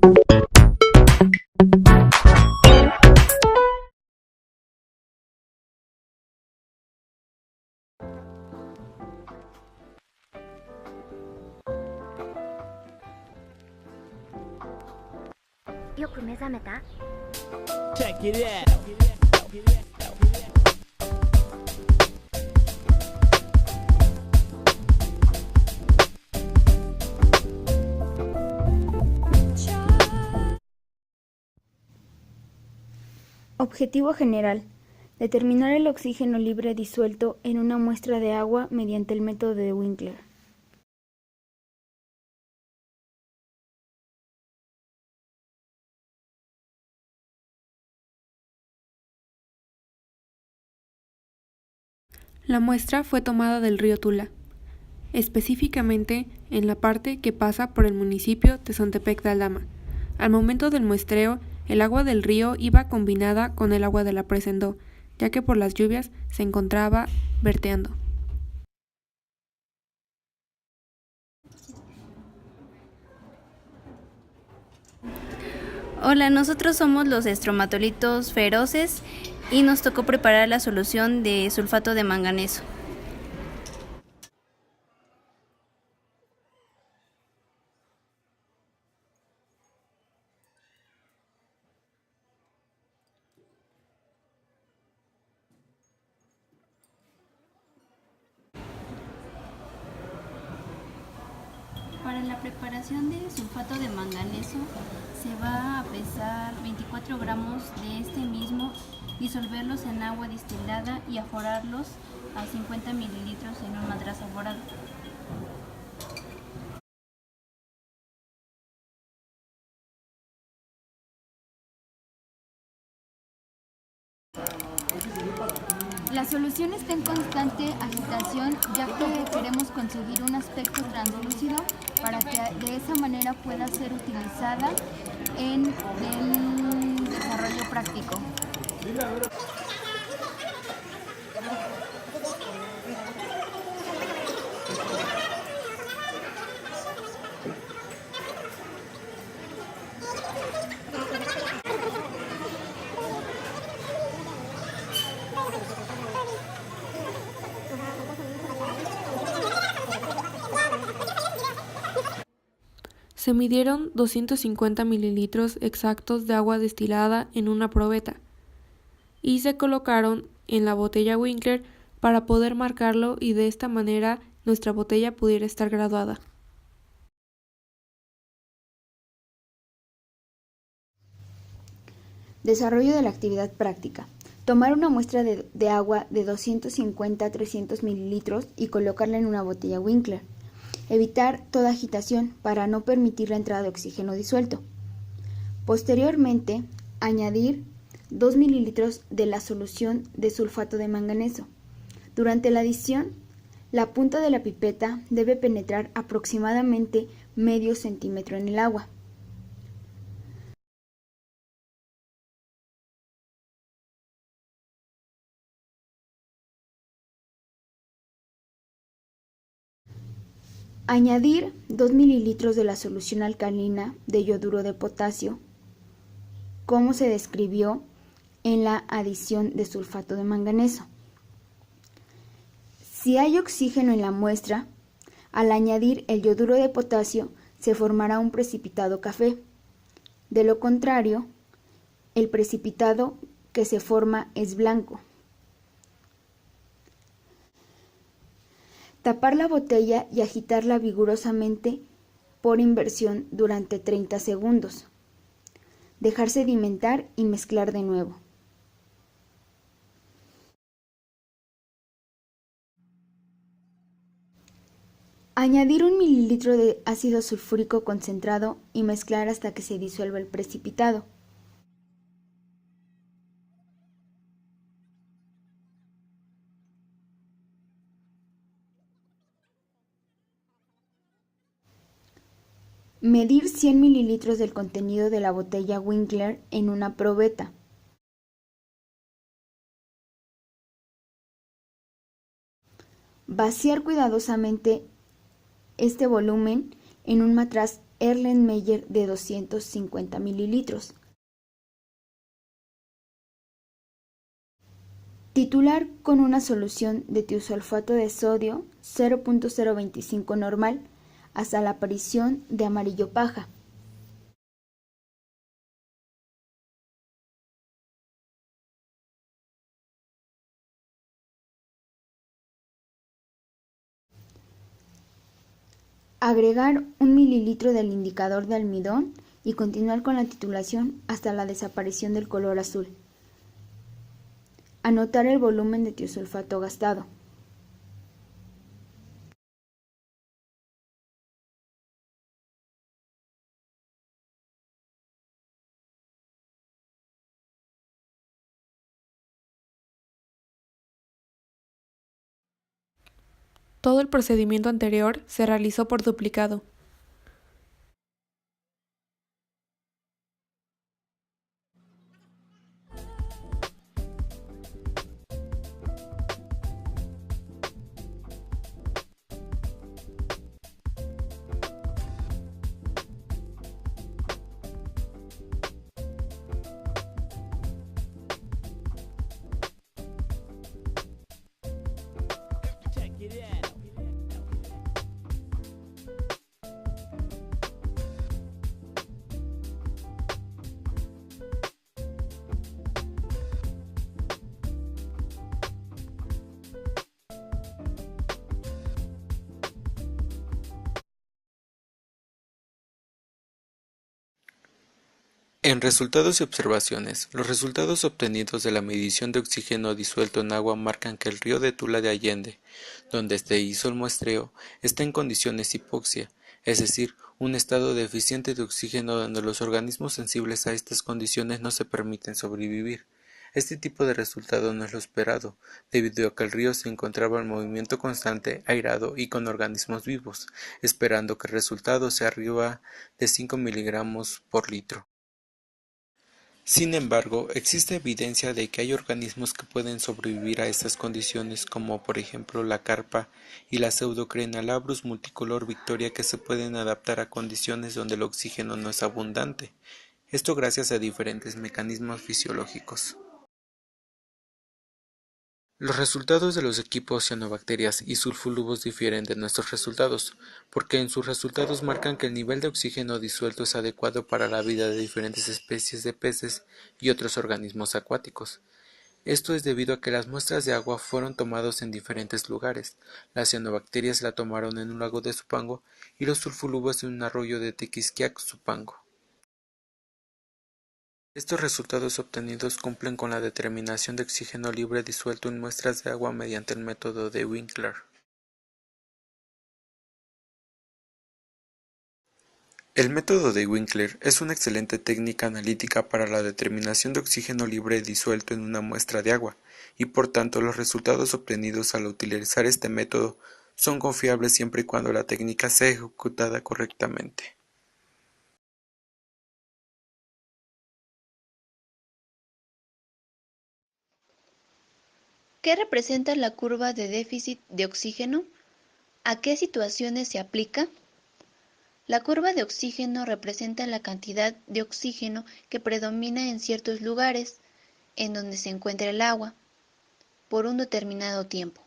よく目覚めた? Check it out. Objetivo general: determinar el oxígeno libre disuelto en una muestra de agua mediante el método de Winkler. La muestra fue tomada del río Tula, específicamente en la parte que pasa por el municipio de Tezontepec de Aldama. Al momento del muestreo, el agua del río iba combinada con el agua de la presa Endó, ya que por las lluvias se encontraba verteando. Hola, nosotros somos los estromatolitos feroces y nos tocó preparar la solución de sulfato de manganeso. Para la preparación de sulfato de manganeso se va a pesar 24 gramos de este mismo, disolverlos en agua destilada y aforarlos a 50 mililitros en un madrazo aforado. La solución está en constante agitación, ya que queremos conseguir un aspecto translúcido para que de esa manera pueda ser utilizada en el desarrollo práctico. Se midieron 250 mililitros exactos de agua destilada en una probeta y se colocaron en la botella Winkler para poder marcarlo y de esta manera nuestra botella pudiera estar graduada. Desarrollo de la actividad práctica. Tomar una muestra de agua de 250 a 300 mililitros y colocarla en una botella Winkler. Evitar toda agitación para no permitir la entrada de oxígeno disuelto. Posteriormente, añadir 2 mililitros de la solución de sulfato de manganeso. Durante la adición, la punta de la pipeta debe penetrar aproximadamente medio centímetro en el agua. Añadir 2 mililitros de la solución alcalina de yoduro de potasio, como se describió en la adición de sulfato de manganeso. Si hay oxígeno en la muestra, al añadir el yoduro de potasio se formará un precipitado café. De lo contrario, el precipitado que se forma es blanco. Tapar la botella y agitarla vigorosamente por inversión durante 30 segundos. Dejar sedimentar y mezclar de nuevo. Añadir 1 mililitro de ácido sulfúrico concentrado y mezclar hasta que se disuelva el precipitado. Medir 100 mililitros del contenido de la botella Winkler en una probeta. Vaciar cuidadosamente este volumen en un matraz Erlenmeyer de 250 mililitros. Titular con una solución de tiosulfato de sodio 0.025 normal hasta la aparición de amarillo paja. Agregar 1 mililitro del indicador de almidón y continuar con la titulación hasta la desaparición del color azul. Anotar el volumen de tiosulfato gastado. Todo el procedimiento anterior se realizó por duplicado. Check it out. En resultados y observaciones, los resultados obtenidos de la medición de oxígeno disuelto en agua marcan que el río de Tula de Allende, donde se hizo el muestreo, está en condiciones hipoxia, es decir, un estado deficiente de oxígeno donde los organismos sensibles a estas condiciones no se permiten sobrevivir. Este tipo de resultado no es lo esperado, debido a que el río se encontraba en movimiento constante, airado y con organismos vivos, esperando que el resultado sea arriba de 5 miligramos por litro. Sin embargo, existe evidencia de que hay organismos que pueden sobrevivir a estas condiciones, como por ejemplo la carpa y la Pseudocrenalabrus multicolor Victoria, que se pueden adaptar a condiciones donde el oxígeno no es abundante. Esto gracias a diferentes mecanismos fisiológicos. Los resultados de los equipos cianobacterias y sulfulubos difieren de nuestros resultados, porque en sus resultados marcan que el nivel de oxígeno disuelto es adecuado para la vida de diferentes especies de peces y otros organismos acuáticos. Esto es debido a que las muestras de agua fueron tomadas en diferentes lugares. Las cianobacterias la tomaron en un lago de Zupango y los sulfulubos en un arroyo de Tequisquiac, Zupango. Estos resultados obtenidos cumplen con la determinación de oxígeno libre disuelto en muestras de agua mediante el método de Winkler. El método de Winkler es una excelente técnica analítica para la determinación de oxígeno libre disuelto en una muestra de agua, y por tanto los resultados obtenidos al utilizar este método son confiables siempre y cuando la técnica sea ejecutada correctamente. ¿Qué representa la curva de déficit de oxígeno? ¿A qué situaciones se aplica? La curva de oxígeno representa la cantidad de oxígeno que predomina en ciertos lugares en donde se encuentra el agua por un determinado tiempo.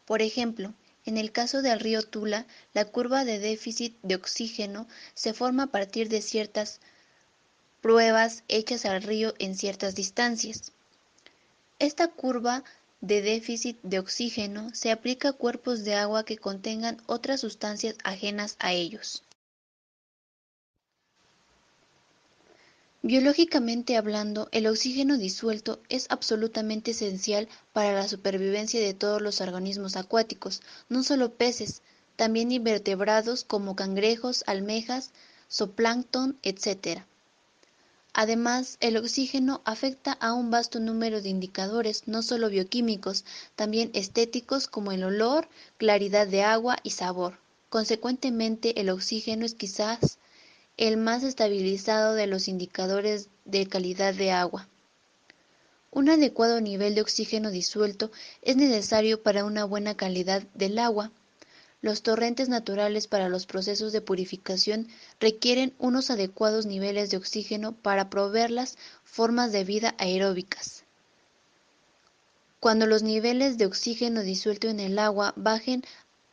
Por ejemplo, en el caso del río Tula, la curva de déficit de oxígeno se forma a partir de ciertas pruebas hechas al río en ciertas distancias. Esta curva de déficit de oxígeno se aplica a cuerpos de agua que contengan otras sustancias ajenas a ellos. Biológicamente hablando, el oxígeno disuelto es absolutamente esencial para la supervivencia de todos los organismos acuáticos, no solo peces, también invertebrados como cangrejos, almejas, zooplancton, etc. Además, el oxígeno afecta a un vasto número de indicadores, no solo bioquímicos, también estéticos como el olor, claridad de agua y sabor. Consecuentemente, el oxígeno es quizás el más estabilizado de los indicadores de calidad de agua. Un adecuado nivel de oxígeno disuelto es necesario para una buena calidad del agua. Los torrentes naturales para los procesos de purificación requieren unos adecuados niveles de oxígeno para proveerlas formas de vida aeróbicas. Cuando los niveles de oxígeno disuelto en el agua bajen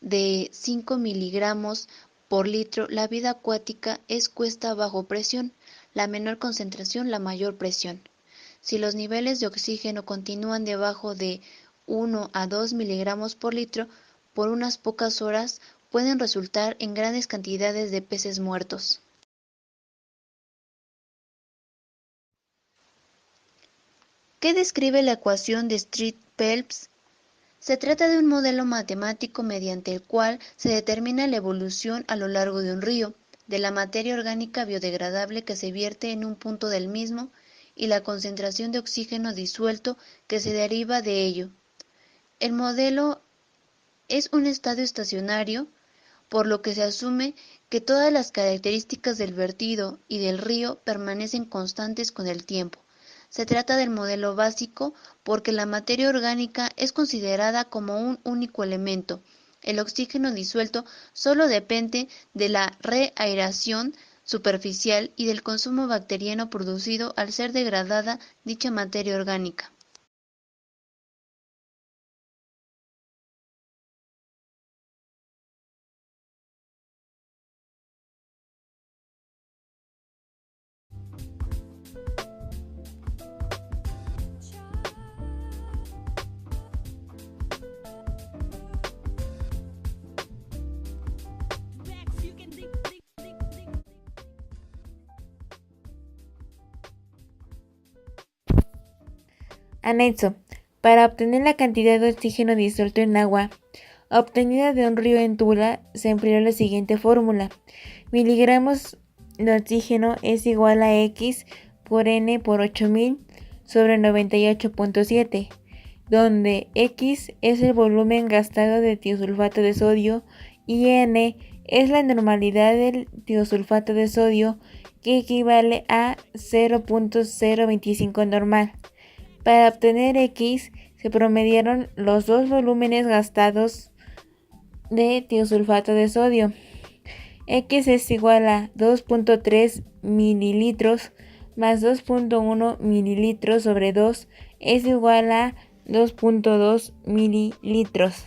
de 5 miligramos por litro, la vida acuática es cuesta bajo presión, la menor concentración, la mayor presión. Si los niveles de oxígeno continúan debajo de 1 a 2 miligramos por litro, por unas pocas horas pueden resultar en grandes cantidades de peces muertos. ¿Qué describe la ecuación de Street-Phelps? Se trata de un modelo matemático mediante el cual se determina la evolución a lo largo de un río, de la materia orgánica biodegradable que se vierte en un punto del mismo y la concentración de oxígeno disuelto que se deriva de ello. El modelo es un estado estacionario, por lo que se asume que todas las características del vertido y del río permanecen constantes con el tiempo. Se trata del modelo básico porque la materia orgánica es considerada como un único elemento. El oxígeno disuelto solo depende de la reaeración superficial y del consumo bacteriano producido al ser degradada dicha materia orgánica. Anexo. Para obtener la cantidad de oxígeno disuelto en agua obtenida de un río en Tula, se empleó la siguiente fórmula. Miligramos de oxígeno es igual a X por N por 8000 sobre 98.7, donde X es el volumen gastado de tiosulfato de sodio y N es la normalidad del tiosulfato de sodio, que equivale a 0.025 normal. Para obtener X, se promediaron los dos volúmenes gastados de tiosulfato de sodio. X es igual a 2.3 mililitros más 2.1 mililitros sobre 2 es igual a 2.2 mililitros.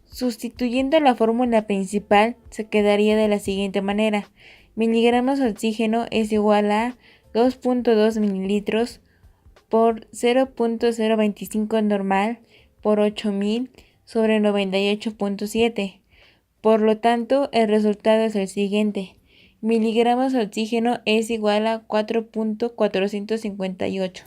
Sustituyendo la fórmula principal, se quedaría de la siguiente manera. Miligramos de oxígeno es igual a 2.2 mililitros por 0.025 normal por 8000 sobre 98.7. Por lo tanto, el resultado es el siguiente. Miligramos de oxígeno es igual a 4.458.